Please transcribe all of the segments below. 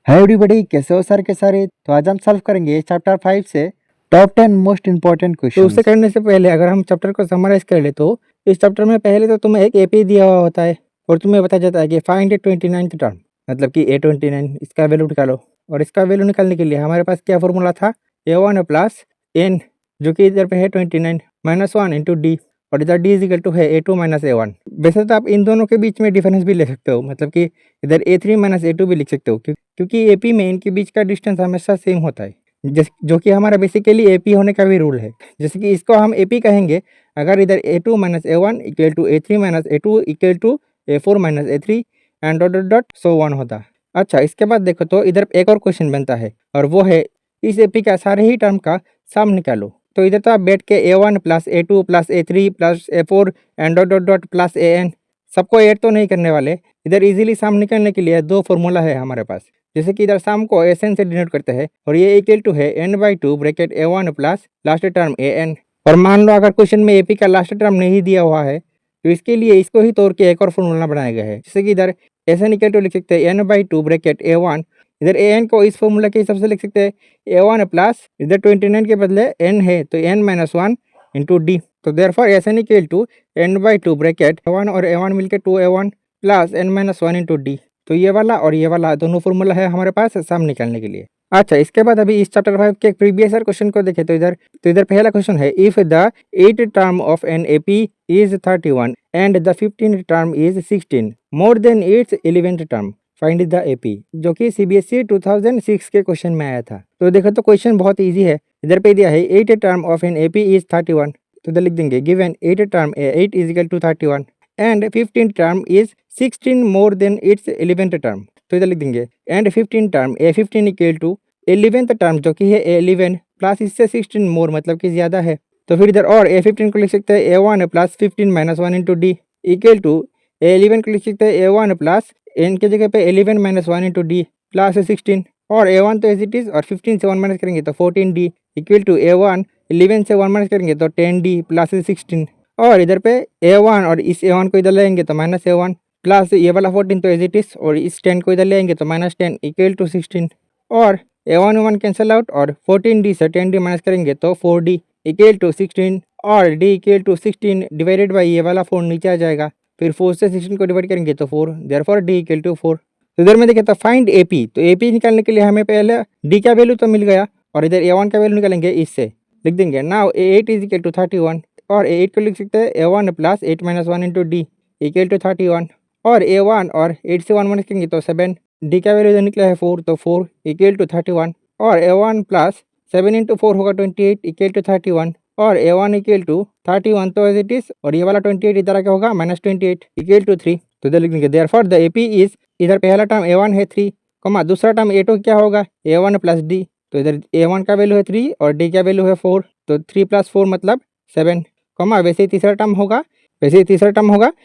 Hi everybody, कैसे हो sir के सारे। तो आज हम सॉल्व करेंगे चैप्टर 5 से टॉप 10 मोस्ट इंपॉर्टेंट तो क्वेश्चंस। उसे करने से पहले अगर हम चैप्टर को समराइज कर ले तो इस चैप्टर में पहले तो तुम्हें एक एपी दिया हुआ होता है और तुम्हें बताया जाता है कि फाइंड 29th टर्म, मतलब कि A29 इसका वैल्यू निकालो। और इसका वैल्यू निकालने के लिए हमारे पास क्या फॉर्मूला था, A1 प्लस एन, जो कि इधर पे है 29 माइनस 1 इंटू डी, और इधर डी इजिकल टू है A2 माइनस A1। वैसे तो आप इन दोनों के बीच में डिफरेंस भी ले सकते हो, मतलब कि इधर A3 माइनस A2 भी लिख सकते हो, क्योंकि एपी में इनके बीच का डिस्टेंस हमेशा सेम होता है, जो कि हमारा बेसिकली एपी होने का भी रूल है। जैसे कि इसको हम एपी कहेंगे अगर इधर A2 minus A1 equal to A3 minus A2 equal to A4 minus A3 and dot dot dot so on होता। अच्छा, इसके बाद देखो तो इधर एक और क्वेश्चन बनता है, और वो है इस एपी का सारे ही टर्म का सम निकालो। तो इधर तो आप बैठ के A1 plus A2 plus A3 plus A4 and dot dot dot plus AN सबको ऐड तो नहीं करने वाले। इधर इजीली सम निकालने के लिए दो फॉर्मूला है हमारे पास, जैसे कि इधर सम को SN से डिनोट करते हैं, और ये इक्वल टू है n/2 bracket A1 plus last term AN। और मान लो अगर क्वेश्चन में एपी का लास्ट टर्म नहीं दिया हुआ है तो इसके लिए इसको ही तोड़ के एक और फॉर्मूला बनाया गया है, जैसे कि इधर SN इक्वल टू लिख सकते हैं n/2 ब्रैकेट A1, इधर AN को इस फॉर्मूला के हिसाब से लिख सकते हैं A1 प्लस इधर 29 के बदले n है तो n माइनस 1 इंटू डी। तो therefore SN equal to n/2 bracket A1 और A1 मिलकर 2A1 plus n minus 1 into D. तो ये वाला और ये वाला दोनों फॉर्मूला है हमारे पास सम निकालने के लिए। अच्छा, इसके बाद अभी इस चैप्टर 5 के प्रीवियस क्वेश्चन को देखें तो इधर पहला क्वेश्चन है, if the 8th term of an AP is 31 and the 15th term is 16 more than its 11th term, find the AP, जो कि CBSE 2006 के क्वेश्चन में आया था। तो देखो तो क्वेश्चन बहुत इजी है। इधर पे दिया है 8th term of an AP is 31, तो इधर लिख देंगे given 8th term 8 is equal to 31 and 15th term is 16 more than its 11th term. तो इधर लिख देंगे and 15 term A15 equal to 11th term, जो कि है A11 प्लस इससे 16 मोर, मतलब कि ज्यादा है। तो फिर इधर और A15 को लिख सकते हैं A1 plus 15 minus 1 into D equal to A11 को लिख सकते हैं A1 प्लस एन के जगह पे 11 माइनस 1 इंटू डी प्लस 16, और A1 तो एज इट इज, और 15 से 1 माइनस करेंगे तो 14D इक्वल टू A1 11 से 1 माइनस करेंगे तो 10D प्लस 16, और इधर पे A1 और इस A1 को इधर लेंगे तो माइनस A1 प्लस ये वाला 14 तो एज इट इज, और इस 10 को इधर लेंगे तो माइनस 10 इक्वल टू 16, और A1 1 कैंसिल आउट, और 14D से 10D माइनस करेंगे तो 4D इक्वल टू 16, और D equal to 16 divided by ये वाला 4 नीचे आ जाएगा, फिर 4 से 16 को डिवाइड करेंगे तो 4, देयरफॉर D इक्वल टू 4। तो इधर में देखें तो फाइंड एपी, तो एपी निकालने के लिए हमें पहले डी का वैल्यू तो मिल गया, और इधर A1 का वैल्यू निकालेंगे, इससे लिख देंगे now A8 is equal to 31, और A8 को लिख सकते हैं A1 plus 8 minus 1 into D equal to 31, और A1 और 8 से 1 माइनस करेंगे तो 7, डी का वैल्यू इधर निकला है 4, तो 4 इक्वल टू 31, और A1 प्लस 7 इंटू 4 होगा 28 इक्वल टू 31, और A1 इक्वल टू 31 तो एज इट इज, और ये वाला 28 इधर क्या होगा माइनस 28 इक्वल टू 3। तो इधर लिख देंगे देयरफॉर द एपी इज, इधर पहला टर्म A1 है 3, दूसरा टर्म A2 क्या होगा A1 प्लस डी, तो इधर A1 का वैल्यू है 3 और डी का वैल्यू है 4, तो 3 प्लस 4 मतलब 7, वैसे ही तीसरा टर्म होगा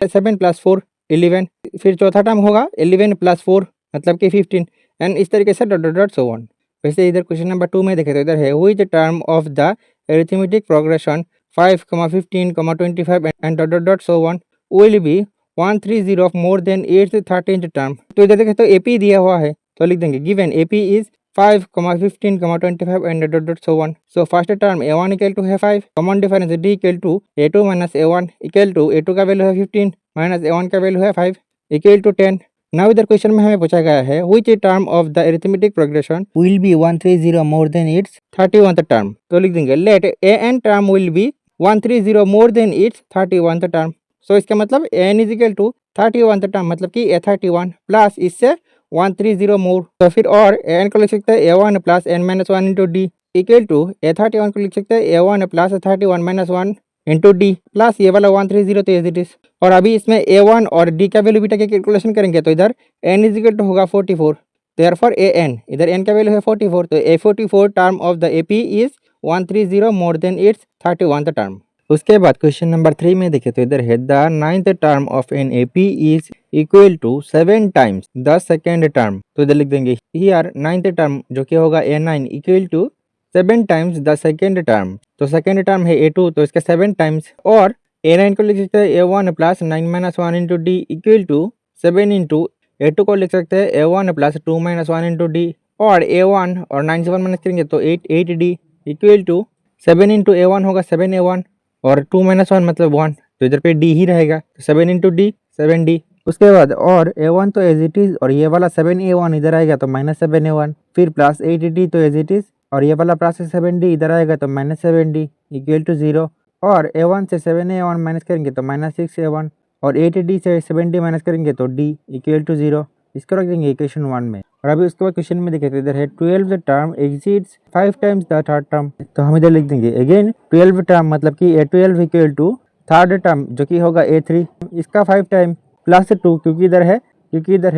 7 प्लस 4 11, फिर चौथा टर्म होगा 11 प्लस 4 मतलब कि 15, एंड इस तरीके से dot dot dot so on. वैसे इधर क्वेश्चन नंबर 2 में देखें तो इधर है which term of the arithmetic progression 5, 15, 25 and dot dot dot so on will be 130 of more than 8th 13th term. तो इधर देखें तो एपी दिया हुआ है, तो लिख देंगे given AP is 5, 15, 25 and dot dot so on. So first term A1 equal to है 5, common difference D equal to A2 minus A1 equal to A2 का वैल्यू है 15 माइनस A1 का वैल्यू है 5 इक्वल टू 10। नाउ इधर question में हमें पूछा गया है which term of the arithmetic progression will be 130 more than its 31th term. तो लिख देंगे let AN term will be 130 more than its 31th term. So इसका मतलब AN is equal to 31th term, मतलब कि A31 प्लस इससे 130 मोर, तो फिर और AN को लिख सकते हैं A1 plus N minus 1 into D equal to A31 को लिख सकते हैं A1 plus 31 minus 1 into D plus ये वाला 130 तो एज इट इज। और अभी इसमें A1 और D का वैल्यू बीटा के कैलकुलेशन करेंगे तो इधर N इज इक्वल टू होगा 44, देयरफॉर AN, इधर N का वैल्यू है 44, तो A44 term of the AP is 130 more than its 31th term. उसके बाद क्वेश्चन नंबर 3 में देखें तो इधर है the 9th term of an AP is equal to 7 times the second term. तो इधर लिख देंगे हियर 9th टर्म जो कि होगा A9 equal to 7 times the second term. तो सेकेंड टर्म है A2, तो इसका 7 टाइम्स, और A9 को लिख सकते हैं A1 plus 9 minus 1 into D equal to 7 into A2 को लिख सकते हैं A1 plus 2 minus 1 into d, और A1 और 9 से 1 माइनस करेंगे तो 8D equal to 7 into A1 होगा 7A1 और 2 माइनस 1 मतलब 1, तो इधर पे D ही रहेगा, तो 7 इंटू डी 7D। उसके बाद और A1 तो एज इट इज, और ये वाला 7A1 इधर आएगा तो माइनस 7A1, फिर प्लस 8D तो एज इट इज, और ये वाला प्लस 7D इधर आएगा तो माइनस 7D इक्वल टू 0, और A1 से 7A1 माइनस करेंगे तो माइनस 6A1, और 8D से 7D माइनस करेंगे तो D इक्वल टू 0। इसको रख देंगे इक्वेशन 1 में। और अभी उसके बाद क्वेश्चन में देखें तो इधर है 12 term exceeds 5 times the third term, तो हम इधर लिख देंगे अगेन 12 टर्म मतलब कि A12 equal to third term जो कि होगा A3, इसका 5 टाइम प्लस 2, क्योंकि इधर है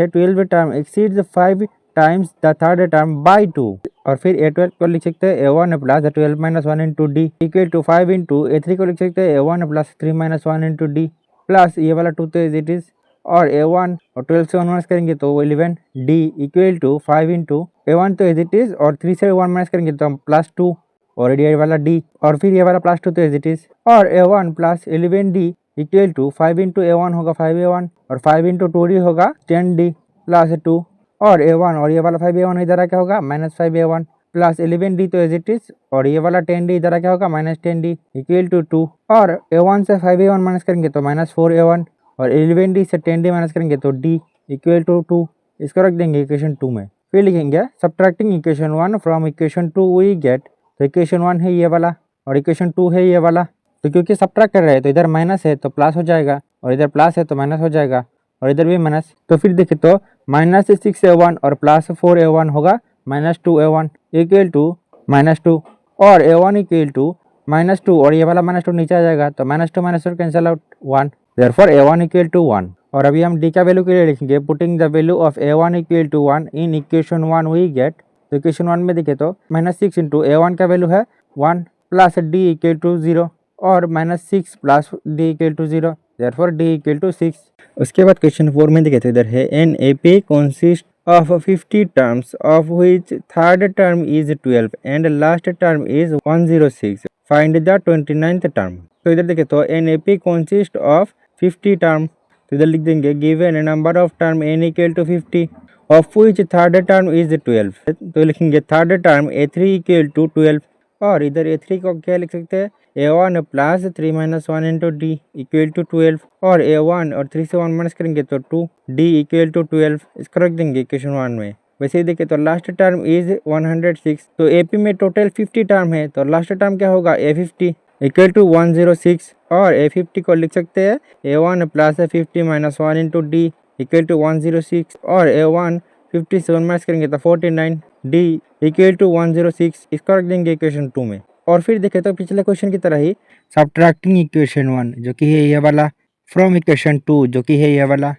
12 term exceeds 5 times the third term by 2, और फिर A12 को लिख सकते हैं A1 plus 12 minus 1 into D equal to 5 into A3 को लिख सकते हैं A1 plus 3 minus 1 into D plus ये वाला 2 तो एज इट इज, और A1 और 12 से 1 माइनस करेंगे तो 11 D equal to 5 into A1 तो एज इट इज, और 3 से 1 माइनस करेंगे तो हम प्लस 2, और ये वाला D, और फिर ये वाला प्लस 2 तो एज इट इज, और A1 plus 11D equal to 5 into A1 होगा 5A1, और 5 इंटू 2D होगा 10D प्लस 2, और A1 और ये वाला 5A1 इधर आ क्या होगा माइनस 5A1 प्लस 11D तो एज इट इज, और ये वाला 10D इधर आ क्या होगा माइनस 10D इक्वल टू 2, और A1 से 5A1 माइनस करेंगे तो माइनस 4A1, और 11D से 10D माइनस करेंगे तो D इक्वल टू 2। इसको रख देंगे इक्वेशन 2 में। फिर लिखेंगे subtracting equation 1 from equation 2 we get, तो इक्वेशन 1 है ये वाला और इक्वेशन 2 है ये वाला, तो क्योंकि सब्ट्रैक्ट कर रहे हैं तो इधर माइनस है तो प्लस हो जाएगा, और इधर प्लस है तो माइनस हो जाएगा, और इधर भी माइनस, तो फिर देखें तो माइनस 6A1 और प्लस 4A1 होगा minus 2A1 equal to minus 2, और A1 इक्वल टू माइनस 2, और ये वाला माइनस 2 नीचे आ जाएगा तो minus 2 cancel out 1, therefore A1 equal to 1। और अभी हम D का वैल्यू के लिए लिखेंगे putting the value of A1 equal to 1 in equation 1 we get, तो इक्वेशन 1 में देखें तो माइनस 6 इंटू A1 का वैल्यू है 1 प्लस D इक्वल टू 0, और minus 6 plus D equal to 0, therefore D equal to 6। उसके बाद क्वेश्चन 4 में देखें तो इधर है an AP consist of 50 terms of which third term is 12 and last term is 106, find the 29th term। तो इधर देखें तो NAP consist of 50 term, तो इधर लिख देंगे given a number of term n equal to 50 of which third term is 12, तो लिखेंगे third term A3 equal to 12, और इधर A3 को क्या लिख सकते हैं A1 plus 3 minus 1 into D equal to 12, और A1 और 3 से 1 माइनस करेंगे तो 2D इक्वल टू 12, इसको रख देंगे इक्वेशन 1 में। वैसे ही देखें तो लास्ट टर्म इज 106, तो AP में टोटल 50 टर्म है तो लास्ट टर्म क्या होगा A50 इक्वल टू 106, और A50 को लिख सकते हैं A1 plus 50 minus 1 into D equal to 106, और A1 50 से 1 माइनस करेंगे तो 49 D इक्वल टू 106, इसको रख देंगे इक्वेशन 2 में। और फिर देखें तो पिछले क्वेश्चन की तरह ही सब्ट्रैक्टिंग इक्वेशन 1 जो कि है ये वाला फ्रॉम इक्वेशन 2 जो कि है ये वाला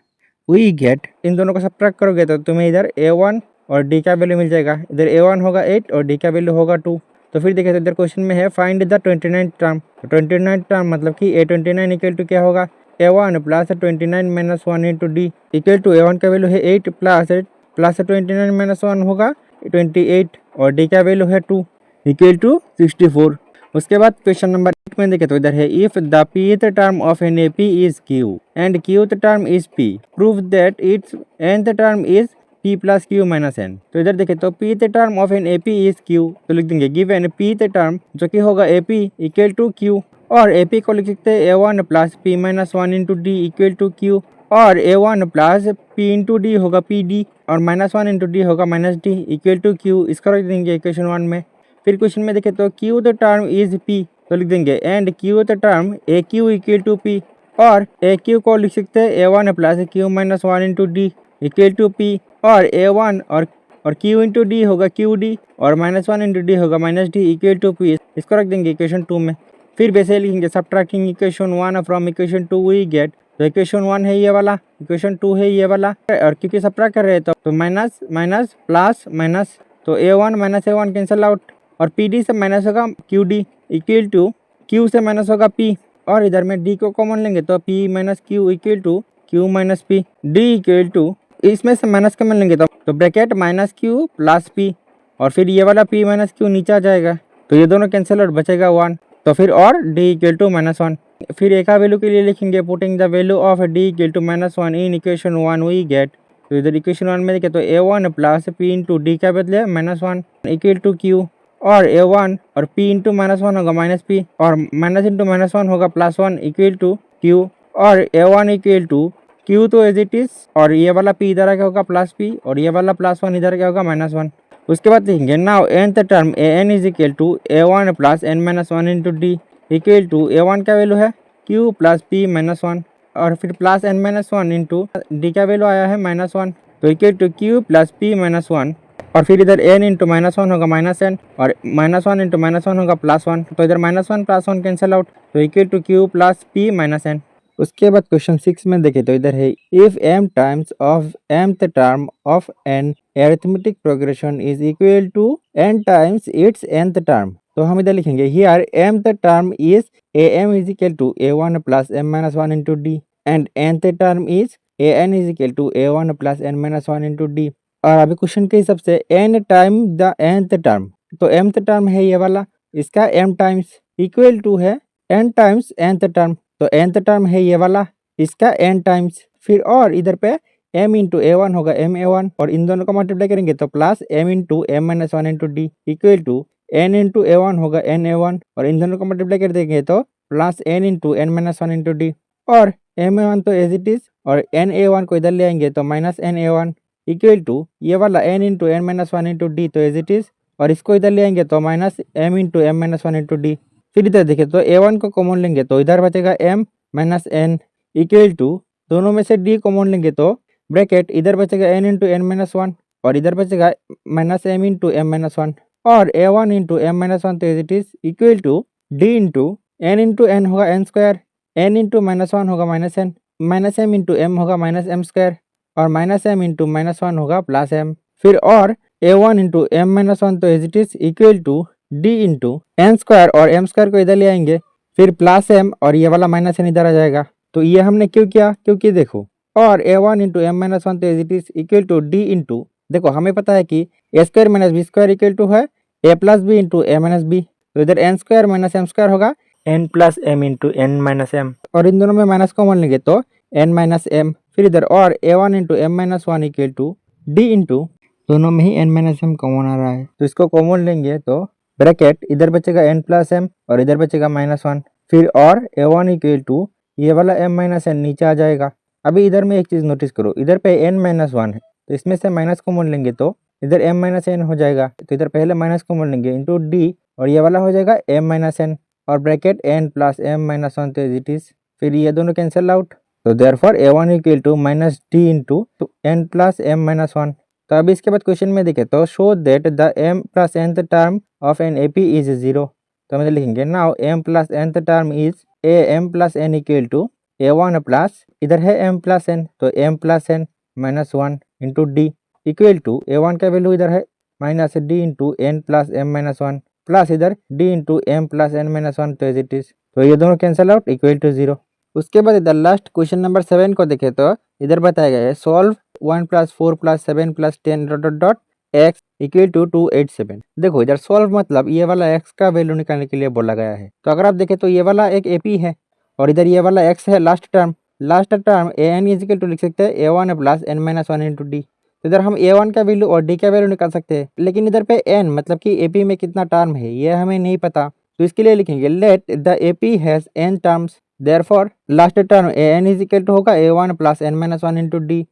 वी गेट, इन दोनों को सब्ट्रैक्ट करोगे तो तुम्हें इधर A1 और D का वैल्यू मिल जाएगा, इधर A1 होगा 8 और D का वैल्यू होगा 2। तो फिर देखें तो इधर क्वेश्चन में है फाइंड द 29 टर्म, 29 टर्म मतलब कि A29 इक्वल टू क्या होगा A1 plus 29 minus 1 into D equal to A1 का वैल्यू है 8 प्लस 29 माइनस 1 होगा 28, और D का वैल्यू है 2 इक्वल टू 64। उसके बाद क्वेश्चन नंबर 8 में देखें तो इधर है if the pth term of an AP is Q and qth term is P, prove that its nth term is P plus Q minus n। तो इधर देखें तो pth term of an AP is Q, तो लिख देंगे given pth term जो कि होगा AP इक्वल टू Q, और AP को लिख सकते हैं A1 plus P minus 1 into D equal to Q, और A1 plus P into d होगा PD, और माइनस 1 इंटू डी होगा minus D equal to Q, इसको रख देंगे इक्वेशन 1 में। फिर क्वेश्चन में देखें तो qth टर्म इज P, तो लिख देंगे and qth term AQ equal to P, और AQ को लिख सकते हैं A1 plus Q minus 1 into D equal to P, और A1 और Q इंटू डी होगा QD, और माइनस 1 इंटू डी होगा minus D equal to P, इसको रख देंगे इक्वेशन 2 में। फिर वैसे लिखेंगे subtracting equation 1 from equation 2 we get, तो इक्वेशन 1 है ये वाला, इक्वेशन 2 है ये वाला, और क्योंकि सब्ट्रैक्ट कर रहे हैं तो माइनस माइनस प्लस माइनस, तो A1 minus A1 cancel out, और PD से माइनस होगा QD इक्वल टू Q से माइनस होगा P, और इधर में D को कॉमन लेंगे तो P minus Q equal to Q minus P, D equal to इसमें से माइनस कॉमन लेंगे तो bracket minus Q plus P, और फिर ये वाला P माइनस Q नीचे आ जाएगा तो ये दोनों कैंसिल आउट बचेगा 1, तो फिर और D इक्वल टू माइनस 1। फिर एक वैल्यू के लिए लिखेंगे putting the value of D equal to minus 1 in equation 1 we get, तो इधर इक्वेशन 1 में देखें तो a1 plus p into D क्या बदले -1 इक्वल टू q, और a1 और p इंटू -1 होगा -p, और माइनस इंटू -1 होगा +1 इक्वल टू q, और a1 इक्वल टू q तो एज इट इज, और ये वाला p इधर क्या होगा +p, और ये वाला +1 इधर क्या होगा -1। उसके बाद देखेंगे now nth term an is equal to a1 plus n-1 into D equal to a1 का वैल्यू है q प्लस p -1, और फिर प्लस n-1 इंटू डी का वैल्यू आया है -1, तो equal to q plus p -1, और फिर इधर n इंटू -1 होगा -n, और -1 इंटू -1 होगा +1, तो इधर -1 +1 कैंसिल आउट, तो equal to q plus p -n। उसके बाद क्वेश्चन 6 में देखें तो इधर है if m times of mth term of an arithmetic progression is equal to n times its nth term, तो हम इधर लिखेंगे here mth term is am is equal to a1 plus m-1 into d, and nth term is an is equal to a1 plus n-1 into d. और अभी question के हिसाब से n time the nth term, तो mth term है ये वाला, इसका m टाइम्स इक्वल टू है n टाइम्स nth टर्म, तो nth टर्म है ये वाला, इसका n टाइम्स, फिर और इधर पे m इंटू a1 होगा ma1, और इन दोनों को मल्टीप्लाई करेंगे तो plus m into m-1 into D equal to n into a1 होगा na1, और इन दोनों को मल्टीप्लाई कर देंगे तो plus n into n-1 into d, और ma1 तो एज इट इज, और na1 को इधर ले आएंगे तो माइनस na1 इक्वल टू ये वाला n into n-1 into D, तो एज इट इज, और इसको इधर ले आएंगे तो minus m into m-1 into D. फिर इधर देखिए तो a1 को कॉमन लेंगे तो इधर बचेगा m minus n equal to, दोनों में से d कॉमन लेंगे तो ब्रैकेट इधर बचेगा n इंटू n-1, और इधर बचेगा माइनस m इंटू m-1, और a1 इंटू m-1 तो as it is equal to d into n होगा n स्क्वायर, n इंटू -1 होगा -n, minus m into m होगा -m स्क्वायर, और माइनस m इंटू -1 होगा प्लस m, फिर और a1 into m-1 तो as it is equal to d into n square, और m square को इधर ले आएंगे, फिर प्लस m, और ये वाला माइनस n इधर आ जाएगा। तो ये हमने क्यों किया, क्योंकि देखो, और a1 इंटू m-1 तो as it is equal to d into, देखो हमें पता है कि a square minus b square equal to है a plus b into a minus b, तो इधर n square minus m square होगा n plus m into n minus m, और इन दोनों में माइनस कॉमन लेंगे तो n माइनस m, फिर इधर और a1 into m-1 equal to d into, दोनों में ही n माइनस m कॉमन आ रहा है, तो इसको कॉमन लेंगे तो ब्रैकेट इधर बचेगा n प्लस m, और इधर बचेगा -1, फिर और a1 इक्वल टू ये वाला m माइनस n नीचे आ जाएगा। अभी इधर में एक चीज़ नोटिस करो, इधर पे n-1 है, तो इसमें से माइनस कॉमन लेंगे तो इधर m माइनस n हो जाएगा, तो इधर पहले माइनस कॉमन लेंगे इंटू d, और ये वाला हो जाएगा m माइनस n, और ब्रैकेट n प्लस m-1 तो एज इट इज, फिर ये दोनों कैंसिल आउट, तो therefore a1 equal to minus d into n plus m-1। तो अभी इसके बाद क्वेश्चन में देखें तो show that the m plus nth term of an AP is 0, तो हम लिखेंगे now m plus nth term is m plus n equal to a1 plus, इधर है m प्लस n, तो m plus n minus 1 into D equal to a1 का value इधर है minus d into n plus m-1, plus इधर d into m plus n-1 तो as it is, तो ये दोनों कैंसिल आउट इक्वल टू 0। उसके बाद इधर लास्ट क्वेश्चन नंबर 7 को देखें तो इधर बताया गया है solve 1 plus 4 plus 7 plus 10 dot dot dot x equal to 287। देखो इधर सॉल्व मतलब ये वाला x का वैल्यू निकालने के लिए बोला गया है, तो अगर आप देखें तो ये वाला एक AP है, और इधर ये वाला x है last term an is equal to लिख सकते हैं a1 plus n-1 into D, तो इधर हम a1 का वैल्यू और d का वैल्यू निकाल सकते हैं, लेकिन इधर पे n मतलब कि AP में कितना टर्म है ये हमें नहीं पता, तो इसके लिए लिखेंगे let the AP has n terms, therefore last term an is equal to होगा a1 plus n-1 into d,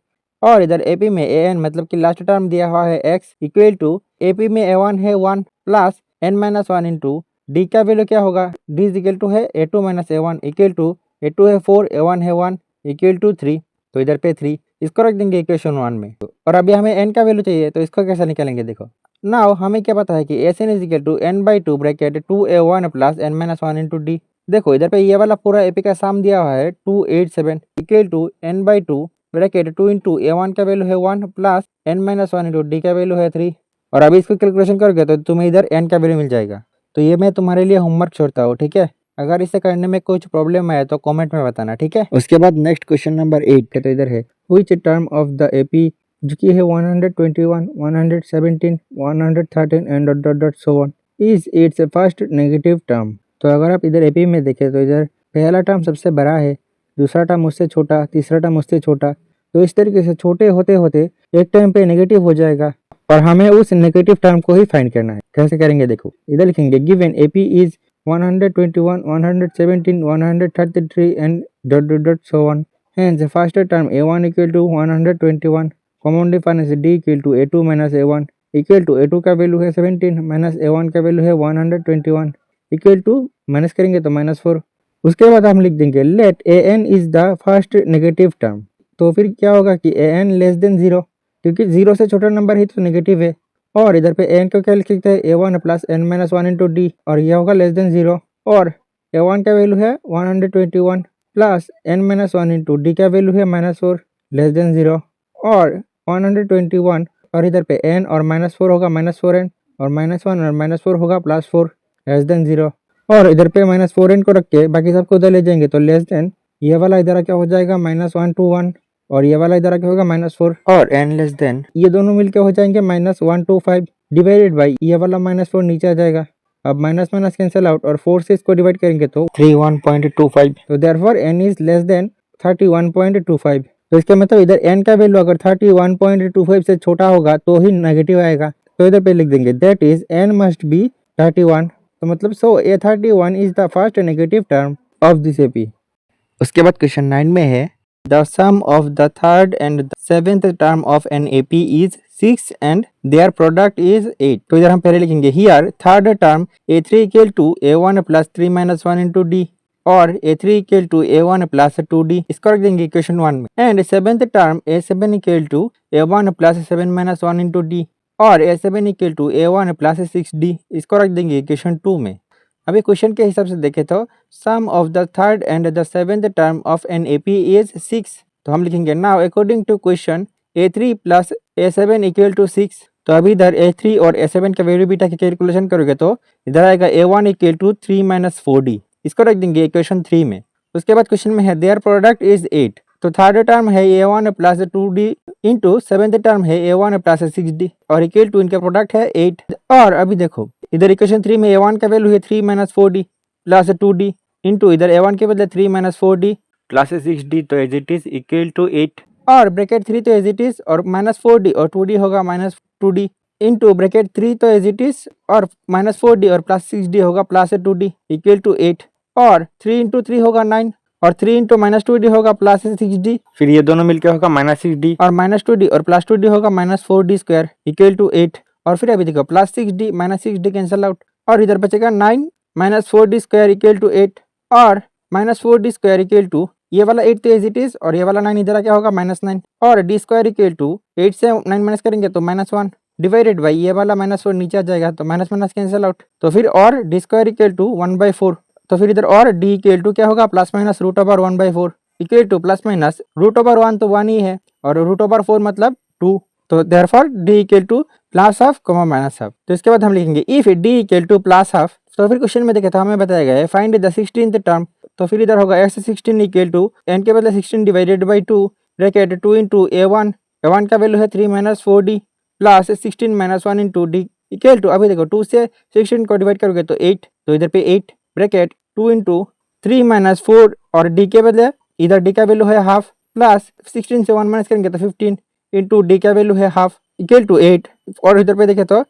और इधर AP में an मतलब कि लास्ट टर्म दिया हुआ है x इक्वल टू AP में a1 है 1 प्लस n-1 इंटू डी का वैल्यू क्या होगा, d इज इक्वल टू है a2 minus a1 equal to a2 है 4 a1 है 1 इक्वल टू 3, तो इधर पे 3, इसको रख देंगे इक्वेशन 1 में। और अभी हमें n का वैल्यू चाहिए, तो इसको कैसे निकालेंगे, देखो नाउ हमें क्या पता है कि Sn is equal to n/2 bracket 2a1 plus n-1 into d. देखो इधर पे ये वाला पूरा AP का सम दिया हुआ है 287 equal to n/2 bracket 2 into a1 का वैल्यू है 1 प्लस n-1 इंटू डी का वैल्यू है 3, और अभी इसको कैलकुलेशन करोगे तो तुम्हें इधर n का वैल्यू मिल जाएगा। तो ये मैं तुम्हारे लिए होमवर्क छोड़ता हूँ, ठीक है, अगर इसे करने में कुछ प्रॉब्लम आए तो कमेंट में बताना, ठीक है। उसके बाद नेक्स्ट क्वेश्चन नंबर 8 तो इधर है which term of the AP जो कि है 121, 117, 113 and dot dot dot so on is it's first negative term. तो अगर आप इधर AP में देखें तो इधर पहला टर्म सबसे बड़ा है, दूसरा टर्म उससे छोटा, तीसरा टर्म उससे छोटा, तो इस तरीके से छोटे होते होते एक टाइम पे नेगेटिव हो जाएगा और हमें उस नेगेटिव टर्म को ही फाइंड करना है। कैसे करेंगे देखो, इधर लिखेंगे given AP is 121, 117, 133 and dot dot dot so on. Hence, the first term a1 equal to 121, common difference d equal to a2 minus a1 equal to a2 का वैल्यू है 17 माइनस a1 का वैल्यू है 121 equal to minus करेंगे तो -4। उसके बाद हम लिख देंगे let an is the first negative term. तो फिर क्या होगा कि an लेस देन 0, क्योंकि 0 से छोटा नंबर ही तो नेगेटिव है। और इधर पे an को क्या लिख सकते हैं a1 plus n minus 1 into d, और यह होगा लेस देन 0। और a1 का वैल्यू है 121 plus n minus 1 into d का वैल्यू है -4 लेस देन 0। और 121 और इधर पे n और -4 होगा -4n और -1 और -4 होगा +4 लेस देन 0। और इधर पे -4n को रख के बाकी सबको उधर ले जाएंगे तो लेस देन ये वाला इधर क्या हो जाएगा -1 to 1 और ये वाला इधर क्या होगा -4 और n लेस देन ये दोनों मिलके हो जाएंगे -1 to 5 डिवाइडेड बाई ये वाला -4 नीचे आ जाएगा। अब माइनस माइनस कैंसिल आउट और 4 से इसको डिवाइड करेंगे तो 31.25। तो therefore n is less than 31.25। तो इसका मतलब इधर n का वैल्यू अगर 31.25 से छोटा होगा तो ही नेगेटिव आएगा। तो इधर पे लिख देंगे that is n must be 31। तो मतलब so a31 is the first negative term of this AP. उसके बाद क्वेश्चन 9 में है the sum of the third and the seventh term of an AP is 6 and their product is 8। तो इधर हम पहले लिखेंगे here third term a3 equal to a1 plus 3 minus 1 into d और a3 equal to a1 plus 2d, इसको रख देंगे equation 1 में। And seventh term a7 equal to a1 plus 7 minus 1 into d और a7 equal to a1 plus 6d, इसको रख देंगे equation 2 में। अभी क्वेश्चन के हिसाब से देखें तो sum of the third and the seventh term of an AP is 6। तो हम लिखेंगे now according to question a3 plus a7 equal to 6। तो अभी इधर a3 और a7 का वैल्यू बीटा की कैलकुलेशन करोगे तो इधर आएगा a1 equal to 3 minus 4d, इसको रख देंगे इक्वेशन 3 में। उसके बाद क्वेश्चन में है देयर प्रोडक्ट इज 8। तो थर्ड टर्म है a1 plus 2d into seventh term है a1 प्लस 6d और इक्वल टू इनका प्रोडक्ट है 8। और अभी देखो इधर इक्वेशन 3 में a1 का वैल्यू है 3 minus 4d plus 2d into इधर a1 के बदले 3 माइनस 4d प्लस 6d, तो as it is equal to 8 और ब्रैकेट 3 तो एज इट इज और माइनस 4d और 2d होगा माइनस 2d इंटू ब्रैकेट 3 तो एज इट इज और माइनस 4d और प्लस 6d होगा प्लस 2d इक्वल टू 8 और 3 इंटू 3 होगा 9 और 3 इंटू माइनस 2d होगा प्लस 6d, फिर ये दोनों मिलकर होगा माइनस 6d और माइनस 2d और प्लस 2d होगा minus 4d square equal to 8। और फिर अभी देखो plus 6d minus 6d cancel out और इधर बचेगा 9 minus 4d square equal to 8 और minus 4d square equal to ये वाला 8 तो एज इट इज और ये वाला 9 इधर क्या होगा -9 और d स्क्वायर इक्वल टू 8 से 9 माइनस करेंगे तो -1 डिवाइडेड बाई ये वाला -4 नीचे आ जाएगा तो माइनस माइनस कैंसिल आउट। तो फिर और d स्क्वायर इक्वल टू 1/4। तो फिर इधर और d इक्वल टू क्या होगा plus minus √1/4 equal two plus minus √1 तो 1 ही है और √4 मतलब 2। तो therefore d equal two plus half comma minus half. तो इसके बाद हम लिखेंगे if d equal two plus half. तो फिर क्वेश्चन में देखे तो हमें बताया गया है फाइंड द 16th टर्म। तो फिर इधर होगा x16 इक्वल टू n के बदले 16 divided by 2 bracket 2 into a1 का वैल्यू है 3 minus 4d plus 16 minus 1 into D equal to अभी देखो 2 से 16 को डिवाइड करोगे तो 8, तो इधर पे 8 ब्रैकेट 2 इंटू 3 माइनस 4 और डी के बदले इधर डी का वैल्यू है हाफ प्लस 16 से 1 माइनस करेंगे तो 15 इंटू डी का वैल्यू है हाफ इक्वल टू 8। और इधर पे देखे तो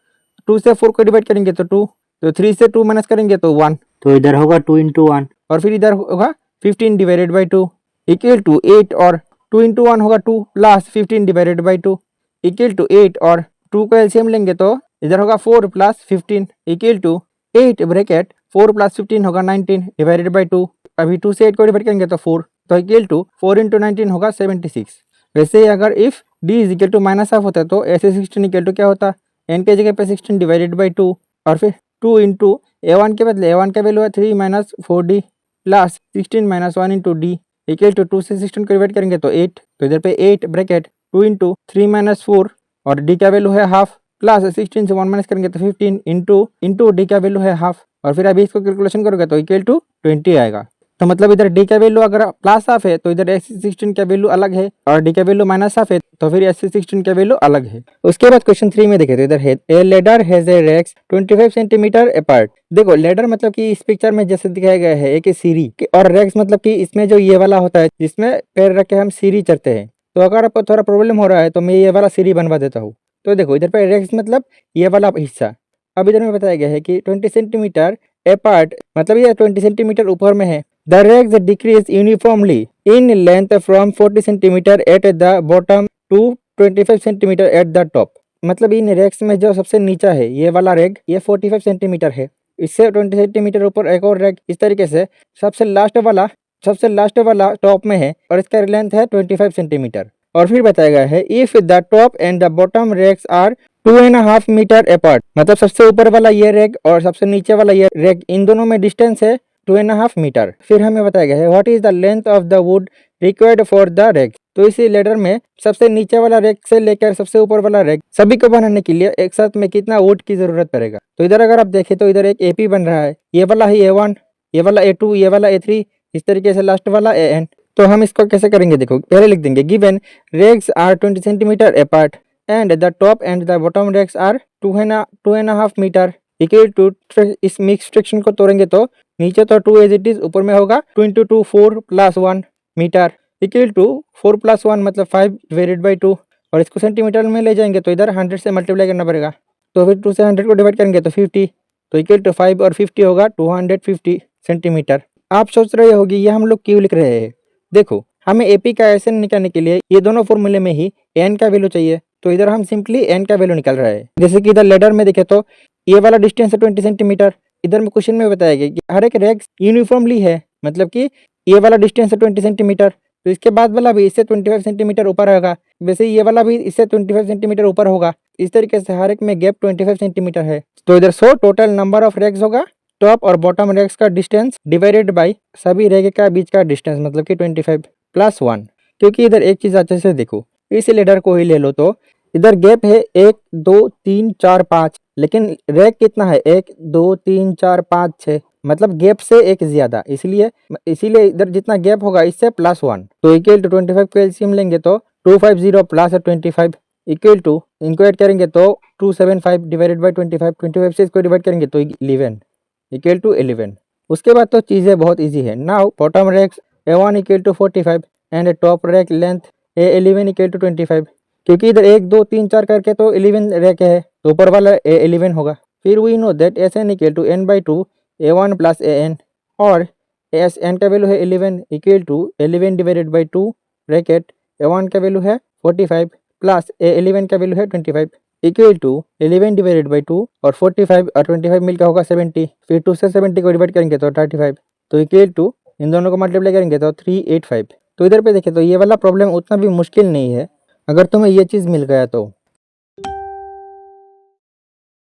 2 से 4 को डिवाइड करेंगे तो 2, तो 3 से 2 माइनस करेंगे तो 1, तो इधर होगा 2 इंटू 1 और फिर इधर होगा 15 डिवाइडेड बाई 2 इक्वल टू 8 और 2 इंटू 1 होगा 2 plus 15 divided by 2 equal to 8 और 2 को एलसीएम लेंगे तो इधर होगा 4 plus 15 equal to 8 bracket 4 plus 15 होगा 19 डिवाइडेड बाई 2। अभी 2 से 8 को डिवाइड करेंगे तो 4, तो इक्वल टू 4 इंटू 19 होगा 76। वैसे अगर if d is equal to minus half होता है तो ऐसे 16 इक्वल टू क्या होता n के जगह पे 16 डिवाइडेड बाई 2 और फिर 2 इंटू a1 के बदले a1 का वैल्यू है 3 minus 4d plus 16 minus 1 into D equal to 2 से 16 को डिवाइड करेंगे तो 8, तो इधर पे 8 ब्रैकेट 2 इंटू 3 माइनस 4 और डी का वैल्यू है हाफ प्लस 16 से 1 माइनस करेंगे तो 15 इंटू डी का वैल्यू है हाफ और फिर अभी इसको कैलकुलेशन करोगे तो इक्वल टू 20 आएगा। तो मतलब इधर डी का वैल्यू अगर प्लस हाफ है तो इधर x16 का वैल्यू अलग है और डी का वैल्यू माइनस हाफ है तो फिर x16 का वैल्यू अलग है। उसके बाद क्वेश्चन 3 में देखे तो इधर है a ladder has a wrecks 25 centimetre apart. देखो लेडर मतलब कि इस पिक्चर में जैसे दिखाया गया है एक सीढ़ी और रेक्स मतलब कि इसमें जो ये वाला होता है जिसमें पैर रख के हम सीढ़ी चढ़ते हैं। तो अगर आपको थोड़ा प्रॉब्लम हो रहा है तो मैं ये वाला सीढ़ी बनवा देता हूँ। तो देखो इधर पे रेक्स मतलब ये वाला हिस्सा। अब इधर में बताया गया है कि 20 सेंटीमीटर अपार्ट, मतलब ये 20 सेंटीमीटर ऊपर में है। The rakes decrease uniformly in length from 40 centimetre at the bottom to 25 centimetre at the top. मतलब इन रेक्स में जो सबसे नीचा है ये वाला रेक, ये 45 सेंटीमीटर है। इससे 20 सेंटीमीटर ऊपर एक और रेक इस तरीके से सबसे लास्ट वाला टॉप में है और इसका लेंथ है 25 सेंटीमीटर। और फिर बताया गया है if the top and the bottom rakes are 2.5 metre apart, मतलब सबसे ऊपर वाला ये रेक और सबसे नीचे वाला ये रेक, इन दोनों में डिस्टेंस है 2.5 मीटर। फिर हमें बताया गया है what is the length of the wood required for the rake. तो इसी लेडर में सबसे नीचे वाला रेक से लेकर सबसे ऊपर वाला रेक सभी को बनाने के लिए एक साथ में कितना वुड की जरूरत पड़ेगा। तो इधर अगर आप देखें तो इधर एक एपी बन रहा है, ये वाला है A1, ये वाला A2, ये वाला A3, इस तरीके से लास्ट वाला AN। तो हम इसको कैसे करेंगे, देखो पहले लिख देंगे given rakes are 20 centimetre apart and the top and the bottom rakes are 2.5 metre equal to. इस मिक्स फ्रैक्शन को तोड़ेंगे तो नीचे तो 2 एज इट इज, ऊपर में होगा 2 into 2 4 + 1 मीटर इक्वल टू 4 + 1 मतलब 5 डिवाइडेड बाई 2। और इसको सेंटीमीटर में ले जाएंगे तो इधर 100 से मल्टीप्लाई करना पड़ेगा। तो फिर 2 से 100 को डिवाइड करेंगे तो 50, तो इक्वल टू 5 और 50 होगा 250 सेंटीमीटर। आप सोच रहे होगी ये हम लोग क्यों लिख रहे हैं। देखो हमें एपी का एसएन निकालने के लिए ये दोनों फॉर्मूले में ही एन का वैल्यू चाहिए, तो इधर हम सिंपली एन का वैल्यू निकाल रहे हैं। जैसे कि इधर लेडर में देखे तो ये वाला डिस्टेंस है 20 सेंटीमीटर। इधर में क्वेश्चन में बताया गया कि हर एक रेक्स यूनिफॉर्मली है, मतलब कि ये वाला डिस्टेंस है 20 सेंटीमीटर, तो इसके बाद वाला भी इससे 25 सेंटीमीटर ऊपर होगा, वैसे ये वाला भी इससे 25 सेंटीमीटर ऊपर होगा। इस तरीके से हर एक में गैप 25 सेंटीमीटर है। तो इधर टोटल नंबर ऑफ रेक्स होगा, टॉप और बॉटम रेक्स का डिस्टेंस डिवाइडेड बाई सभी रेक का बीच का डिस्टेंस, मतलब कि 25 + 1। क्योंकि इधर एक चीज अच्छे से देखो, इस लेडर को ही ले लो तो इधर गैप है 1 2 3 4 5, लेकिन रेक कितना है 1 2 3 4 5 6, मतलब गैप से एक ज्यादा, इसीलिए इधर जितना गैप होगा इससे +1। तो इक्वल टू 25 का एलसीएम लेंगे तो 250 + 25 इक्वल टू, इनको ऐड करेंगे तो 275 डिवाइडेड बाई 25 से इसको डिवाइड करेंगे तो 11 इक्वल टू 11। उसके बाद तो चीज़ें बहुत इजी है। Now bottom rakes A1 equal to 45 and top rake length A11 equal to 25। क्योंकि इधर 1 2 3 4 करके तो 11 रेक है, तो ऊपर वाला A11 होगा। फिर we know that SN equal to n/2 A1 + AN, और SN का वैल्यू है 11 equal to 11 divided by 2 bracket A1 का वैल्यू है 45 प्लस A11 का वैल्यू है 25 इक्वल टू 11 डिवाइडेड बाई 2 और 45 और 25 मिलकर होगा 70। फिर 2 से 70 को डिवाइड करेंगे तो 35, तो इक्वल टू इन दोनों को मल्टीप्लाई करेंगे तो 385। तो इधर पे देखें तो ये वाला प्रॉब्लम उतना भी मुश्किल नहीं है अगर तुम्हें ये चीज़ मिल गया तो।